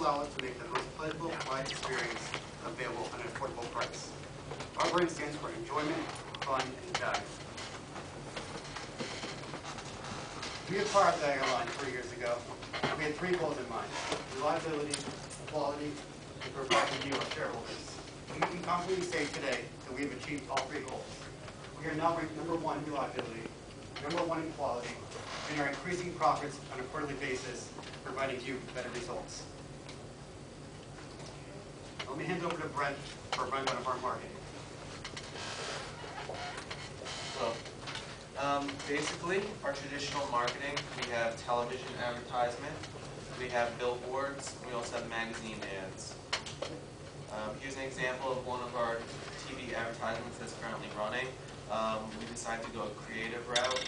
allow us to make the most pleasurable flight experience available at an affordable price. Our brand stands for enjoyment, fun, and value. We acquired the airline 3 years ago. We had 3 goals in mind: reliability, quality, and providing you, our shareholders. We can confidently say today that we have achieved all 3 goals. We are now ranked #1 in reliability, #1 in quality, and are increasing profits on a quarterly basis, providing you better results. Let me hand over to Brent for a rundown of our marketing. So, basically, our traditional marketing, we have television advertisement, we have billboards, we also have magazine ads. Here's an example of one of our TV advertisements that's currently running. We decided to go a creative route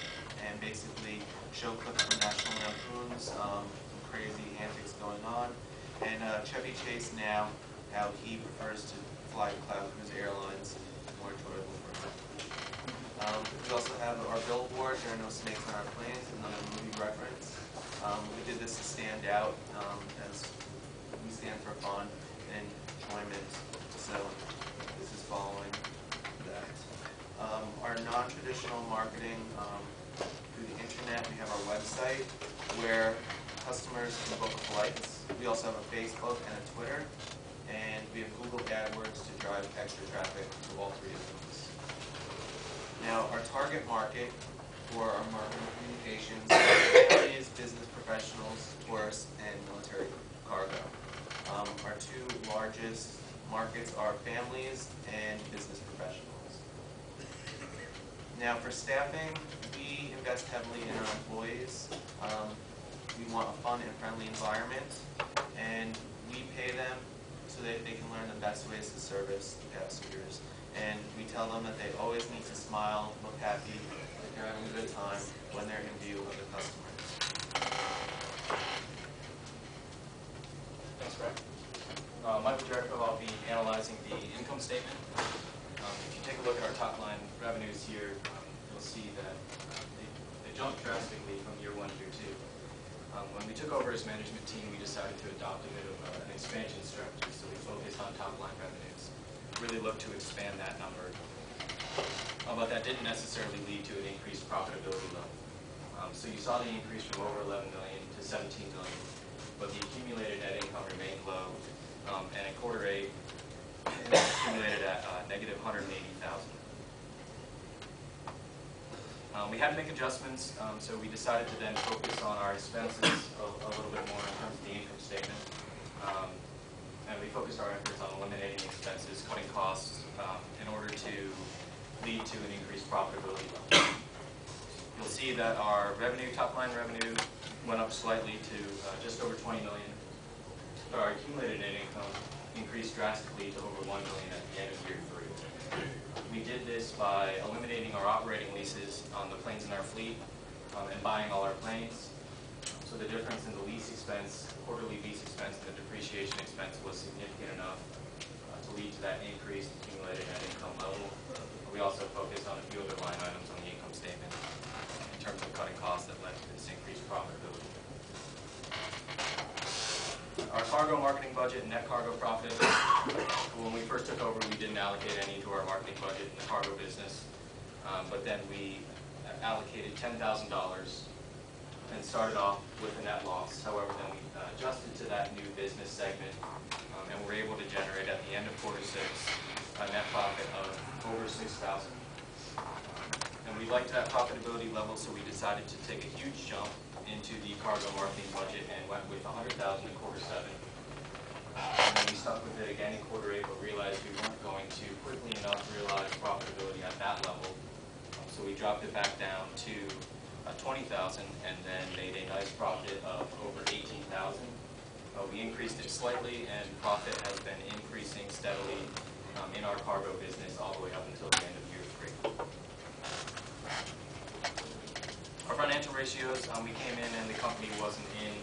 and basically show clips from National Lampoon's, some crazy antics going on, and Chevy Chase now, how he prefers to fly Cloud Cruise Airlines, more enjoyable for him. We also have our billboard, There Are No Snakes on Our Planes, another movie reference. We did this to stand out, as we stand for fun and enjoyment, so this is following that. Our non-traditional marketing, through the internet, we have our website where customers can book flights. We also have a Facebook and a Twitter, and we have Google AdWords to drive extra traffic to all 3 of those. Now, our target market for our marketing communications is business professionals, tourists, and military cargo. Our 2 largest markets are families and business professionals. Now, for staffing, we invest heavily in our employees. We want a fun and friendly environment, and we pay them so that they can learn the best ways to service the passengers. And we tell them that they always need to smile, look happy, that they're having a good time when they're in view of the customers. Thanks, Greg. Michael Jericho, I'll be analyzing the income statement. If you take a look at our top line revenues here, you'll see that they jumped drastically from year 1 to year 2. When we took over as management team, we decided to adopt a bit of an expansion strategy, so we focused on top line revenues. Really looked to expand that number. But that didn't necessarily lead to an increased profitability level. So you saw the increase from over 11 million to 17 million, but the accumulated net income remained low, and in quarter 8, it accumulated at negative 180,000. We had to make adjustments, so we decided to then focus on our expenses a little bit more in terms of the income statement. And we focused our efforts on eliminating expenses, cutting costs, in order to lead to an increased profitability level. You'll see that our top line revenue went up slightly to just over 20 million, but our accumulated net income increased drastically to over 1 million at the end of year 3. We did this by eliminating our operating leases on the planes in our fleet and buying all our planes. So the difference in the lease expense, quarterly lease expense, and the depreciation expense was significant enough to lead to that increased accumulated net income level. We also focused on a few other line items on the income statement in terms of cutting costs that led to this increased profitability. Our cargo marketing budget and net cargo profit, when we first took over, we didn't allocate any to our marketing budget in the cargo business, but then we allocated $10,000 and started off with a net loss. However, then we adjusted to that new business segment, and were able to generate at the end of quarter 6 a net profit of over $6,000. And we liked that profitability level, so we decided to take a huge jump into the cargo marketing budget and went with $100,000 in quarter 7. And then we stuck with it again in quarter 8, but realized we weren't going to quickly enough realize profitability at that level. So we dropped it back down to $20,000 and then made a nice profit of over $18,000. We increased it slightly, and profit has been increasing steadily in our cargo business all the way up until the end of year 3. Our financial ratios, we came in and the company wasn't in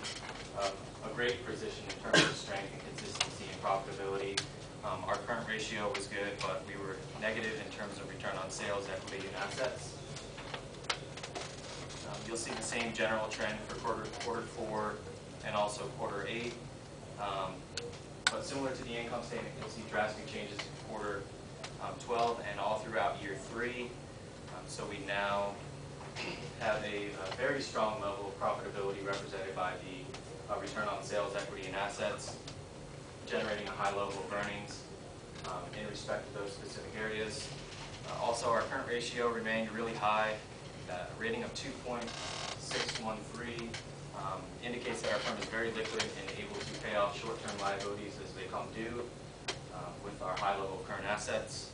a great position in terms of strength and consistency and profitability. Our current ratio was good, but we were negative in terms of return on sales, equity, and assets. You'll see the same general trend for quarter 4 and also quarter 8. similar to the income statement, you'll see drastic changes in quarter 12 and all throughout year 3. So we now have a very strong level of profitability represented by the return on sales, equity, and assets, generating a high level of earnings in respect to those specific areas. Also, our current ratio remained really high. A rating of 2.613 indicates that our firm is very liquid and able to pay off short-term liabilities as they come due with our high level of current assets.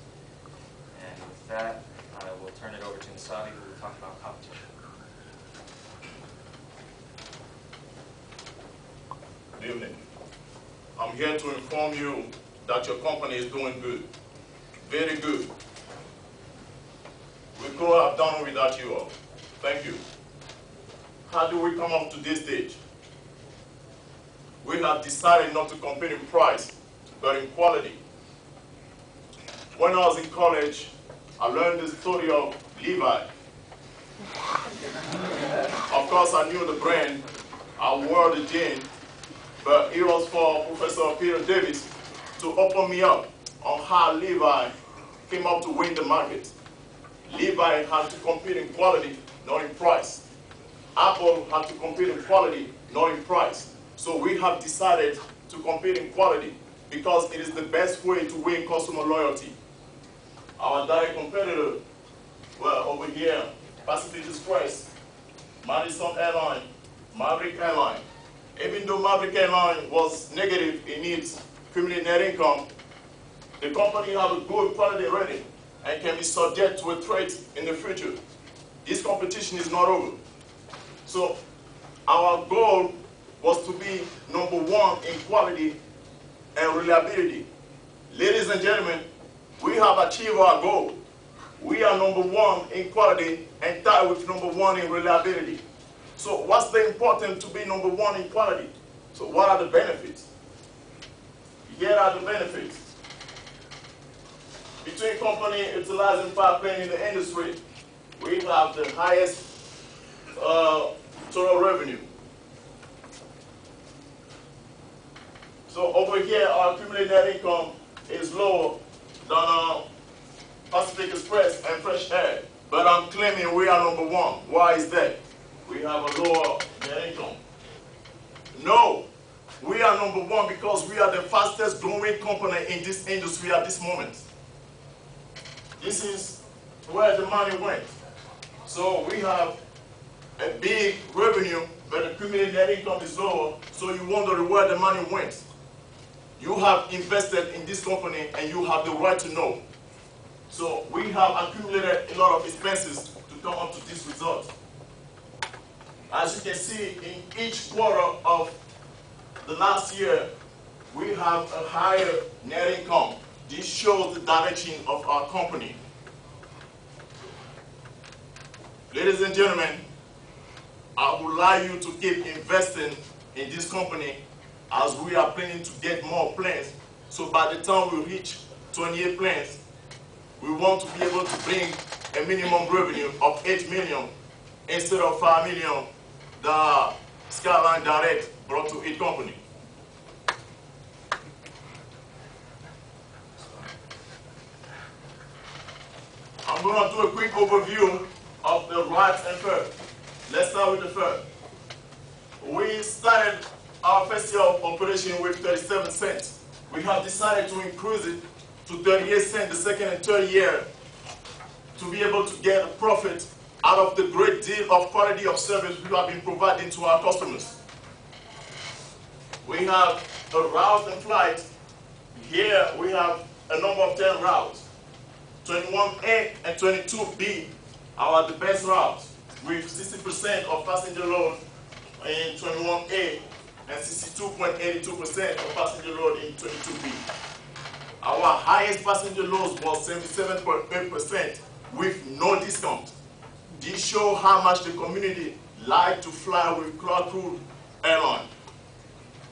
And with that, I will turn it over to Messavi, who will talk about competition. Good evening. I'm here to inform you that your company is doing good. Very good. We could have done without you all. Thank you. How do we come up to this stage? We have decided not to compete in price, but in quality. When I was in college, I learned the story of Levi. Of course, I knew the brand. I wore the jean, but it was for Professor Peter Davis to open me up on how Levi came up to win the market. Levi had to compete in quality, not in price. Apple had to compete in quality, not in price. So we have decided to compete in quality because it is the best way to win customer loyalty. Our direct competitor, well, over here, Pacific Express, Madison Airline, Maverick Airline. Even though Maverick Airline was negative in its cumulative net income, the company has a good quality rating and can be subject to a threat in the future. This competition is not over. So our goal was to be #1 in quality and reliability. Ladies and gentlemen, we have achieved our goal. We are #1 in quality and tied with #1 in reliability. So what's the important to be #1 in quality? So what are the benefits? Here are the benefits. Between company utilizing pipeline in the industry, we have the highest total revenue. So over here, our cumulative net income is lower than Pacific Express and Fresh Air. But I'm claiming we are #1. Why is that? We have a lower net income. No, we are #1 because we are the fastest growing company in this industry at this moment. This is where the money went. So we have a big revenue, but the cumulative net income is lower, so you wonder where the money went. You have invested in this company and you have the right to know. So we have accumulated a lot of expenses to come up to this result. As you can see, in each quarter of the last year, we have a higher net income. This shows the direction of our company. Ladies and gentlemen, I would like you to keep investing in this company as we are planning to get more planes. So by the time we reach 28 planes, we want to be able to bring a minimum revenue of 8 million instead of 5 million that Skyline Direct brought to its company. I'm going to do a quick overview of the rights and fare. Let's start with the fare. We started our first year of operation with 37 cents. We have decided to increase it to 38 cents the second and third year to be able to get a profit out of the great deal of quality of service we have been providing to our customers. We have a route and flight. Here we have a number of 10 routes. 21A and 22B are the best routes, with 60% of passenger load in 21A and 62.82% of passenger load in 22B. Our highest passenger load was 77.8% with no discount. This shows how much the community like to fly with Cloud Cruise Airline.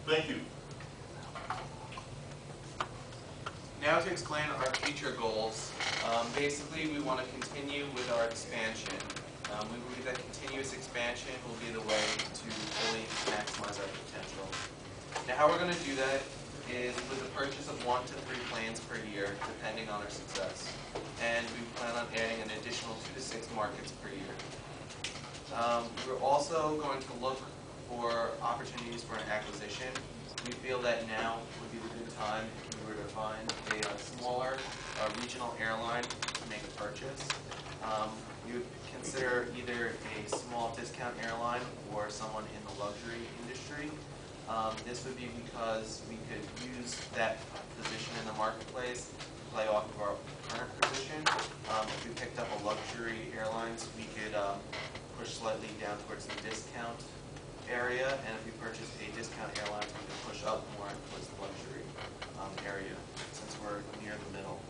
Thank you. Now to explain our future goals. Basically, we want to continue with our expansion. We believe that continuous expansion will be the way to fully maximize our potential. Now, how we're going to do that is with the purchase of 1 to 3 planes per year, depending on our success. And we plan on adding an additional 2 to 6 markets per year. We're also going to look for opportunities for an acquisition. We feel that now would be the good time if we were to find a smaller regional airline to make a purchase. We would consider either a small discount airline or someone in the luxury industry. This would be because we could use that position in the marketplace to play off of our current position. If we picked up a luxury airlines, we could push slightly down towards the discount area, and if we purchased a discount airline, we could push up more towards the luxury area, since we're near the middle.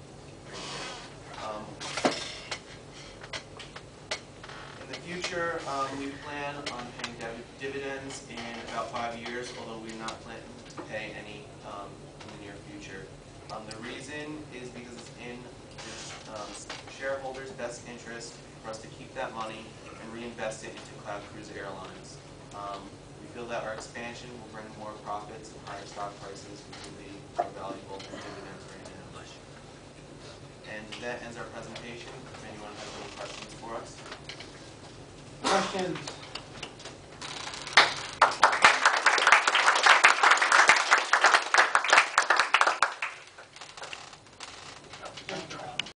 In the future, we plan on paying dividends in about 5 years, although we're not planning to pay any in the near future. The reason is because it's in the shareholders' best interest for us to keep that money and reinvest it into Cloud Cruise Airlines. We feel that our expansion will bring more profits and higher stock prices, which will be more valuable than dividends right now. And that ends our presentation. If anyone has any questions for us. Questions